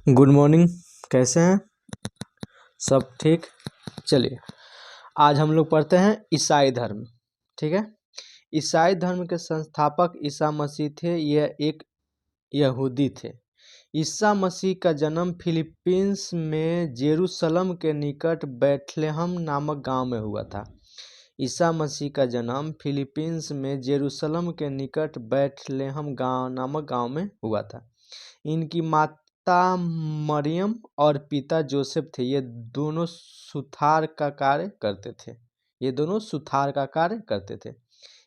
Good morning. कैसे हैं? सब ठीक। चलिए, आज हम लोग पढ़ते हैं ईसाई धर्म। ठीक है। ईसाई धर्म के संस्थापक ईसा मसीह थे। यह एक यहूदी थे। ईसा मसीह का जन्म फिलीपींस में जेरूसलम के निकट बैथलेहम नामक गांव में हुआ था। ईसा मसीह का जन्म फिलीपींस में जेरूसलम के निकट बैथलेहम नामक गांव में हुआ था। इनकी माता मरियम और पिता जोसेफ थे। ये दोनों सुथार का कार्य करते थे।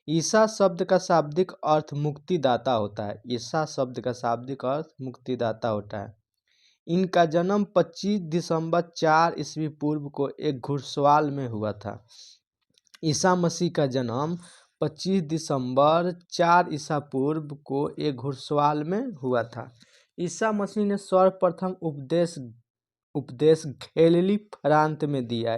ईसा शब्द का शाब्दिक अर्थ मुक्तिदाता होता है। ईसा शब्द का शाब्दिक अर्थ मुक्तिदाता होता है। इनका जन्म 25 दिसंबर 4 ईस्वी पूर्व को एक घुड़सवाल में हुआ था। ईसा मसीह का जन्म 25 दिसंबर 4 ईसा पूर्व को एक घुड़सवाल में हुआ था। ईसा मसीह ने सर्वप्रथम उपदेश गलीली प्रांत में दिया।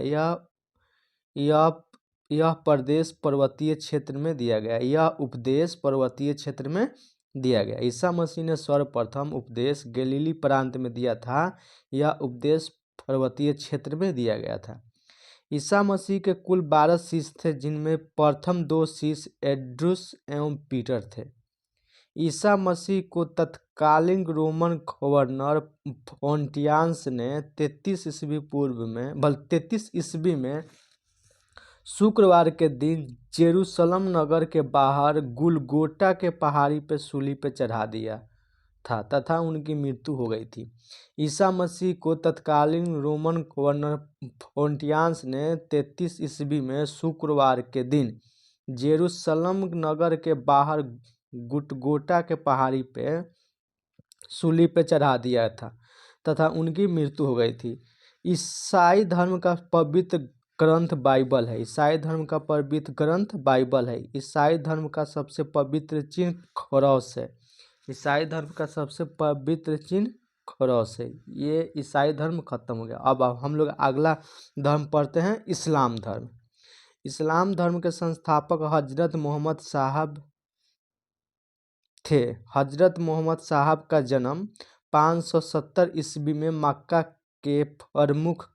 यह प्रदेश पर्वतीय क्षेत्र में दिया गया। यह उपदेश पर्वतीय क्षेत्र में दिया गया। ईसा मसीह ने सर्वप्रथम उपदेश गलीली प्रांत में दिया था। यह उपदेश पर्वतीय क्षेत्र में दिया गया था। ईसा मसीह के कुल 12 शिष्य थे, जिनमें प्रथम 2 शिष्य एंड्रूस एवं पीटर थे। ईसा मसीह को तत्कालीन रोमन गवर्नर पोंटियस ने 33 ईस्वी में शुक्रवार के दिन जेरूसलम नगर के बाहर गुलगोटा के पहाड़ी पर सूली पर चढ़ा दिया था तथा उनकी मृत्यु हो गई थी। ईसा मसीह को तत्कालीन रोमन गवर्नर पोंटियस ने 33 ईस्वी में शुक्रवार के दिन जेरूसलम नगर के बाहर गुलगोटा के पहाड़ी पे सूली पे चढ़ा दिया था तथा उनकी मृत्यु हो गई थी। ईसाई धर्म का पवित्र ग्रंथ बाइबल है। ईसाई धर्म का पवित्र ग्रंथ बाइबल है। ईसाई धर्म का सबसे पवित्र चिन्ह क्रॉस है। ईसाई धर्म का सबसे पवित्र चिन्ह क्रॉस है। ये ईसाई धर्म खत्म हो गया। अब हम लोग अगला धर्म पढ़ते हैं, इस्लाम धर्म। इस्लाम धर्म के संस्थापक हजरत मोहम्मद साहब थे। हजरत मोहम्मद साहब का जन्म 570 ईस्वी में मक्का के प्रमुख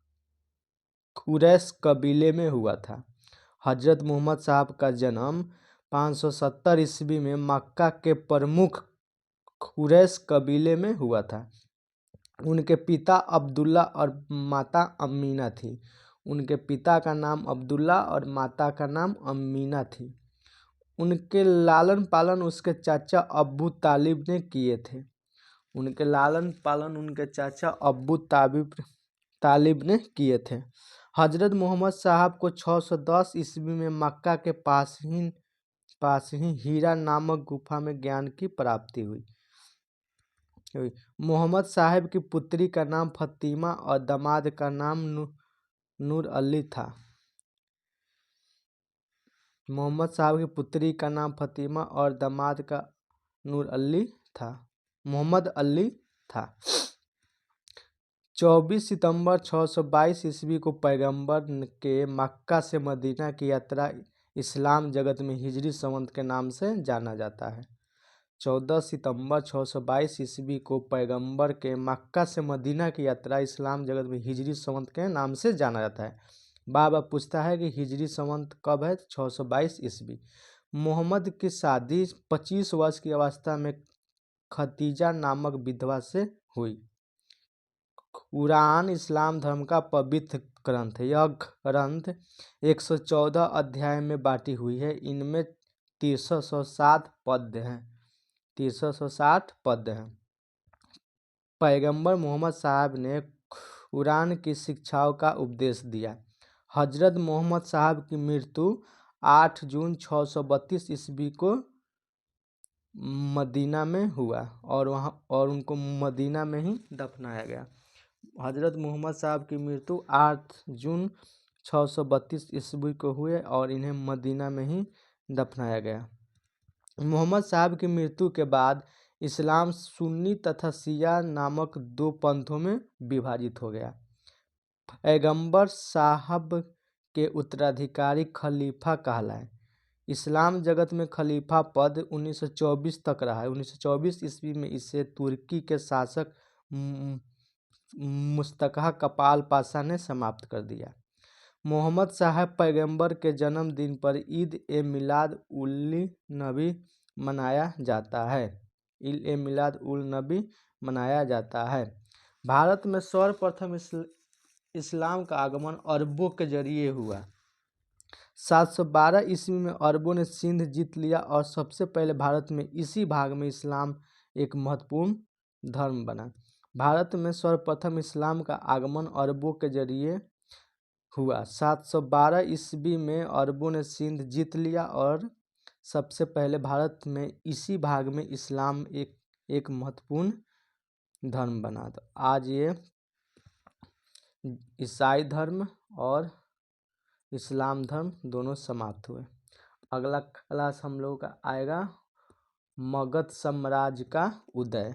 कुरैश कबीले में हुआ था। हजरत मोहम्मद साहब का जन्म 570 ईस्वी में मक्का के प्रमुख कुरैश कबीले में हुआ था। उनके पिता अब्दुल्ला और माता अमीना थी। उनके पिता का नाम अब्दुल्ला और माता का नाम अमीना थी। उनके लालन पालन उसके चाचा अब्बू तालिब ने किए थे। उनके लालन पालन उनके चाचा अब्बू तालिब ने किए थे। हजरत मोहम्मद साहब को 610 ईस्वी में मक्का के पास ही हीरा नामक गुफा में ज्ञान की प्राप्ति हुई। मोहम्मद साहब की पुत्री का नाम फतीमा और दामाद का नाम नूर अली था। मोहम्मद साहब की पुत्री का नाम फतीमा और दामाद का मोहम्मद अली था। 24 सितंबर 622 ईस्वी को पैगंबर के मक्का से मदीना की यात्रा इस्लाम जगत में हिजरी संवत के नाम से जाना जाता है। 14 सितंबर 622 ईस्वी को पैगंबर के मक्का से मदीना की यात्रा इस्लाम जगत में हिजरी संवत के नाम से जाना जाता है। बाबा पूछता है कि हिजरी संवत कब है? 622 ईस्वी। मोहम्मद की शादी 25 वर्ष की अवस्था में खदीजा नामक विधवा से हुई। कुरान इस्लाम धर्म का पवित्र ग्रंथ है। यह ग्रंथ 114 अध्याय में बांटी हुई है। इनमें 360 पद्य हैं। पैगंबर मोहम्मद साहब ने कुरान की शिक्षाओं का उपदेश दिया। हजरत मोहम्मद साहब की मृत्यु 8 जून 632 ईस्वी को मदीना में हुआ और उनको मदीना में ही दफनाया गया। हजरत मोहम्मद साहब की मृत्यु 8 जून 632 ईस्वी को हुए और इन्हें मदीना में ही दफनाया गया। मोहम्मद साहब की मृत्यु के बाद इस्लाम सुन्नी तथा शिया नामक 2 पंथों में विभाजित हो गया। पैगंबर साहब के उत्तराधिकारी खलीफा कहलाए। इस्लाम जगत में खलीफा पद 1924 तक रहा है। 1924 ईस्वी में इसे तुर्की के शासक मुस्तका कपाल पाशा ने समाप्त कर दिया। मोहम्मद साहब पैगंबर के जन्मदिन पर ईद ए मिलाद उल नबी मनाया जाता है। ईद ए मिलाद उल नबी मनाया जाता है। भारत में सर्वप्रथम इस्लाम का आगमन अरबों के जरिए हुआ। 712 ईस्वी में अरबों ने सिंध जीत लिया और सबसे पहले भारत में इसी भाग में इस्लाम एक महत्वपूर्ण धर्म बना। भारत में सर्वप्रथम इस्लाम का आगमन अरबों के जरिए हुआ। 712 ईस्वी में अरबों ने सिंध जीत लिया और सबसे पहले भारत में इसी भाग में इस्लाम एक महत्वपूर्ण धर्म बना। तो आज ये ईसाई धर्म और इस्लाम धर्म दोनों समाप्त हुए। अगला क्लास हम लोगों का आएगा मगध साम्राज्य का उदय।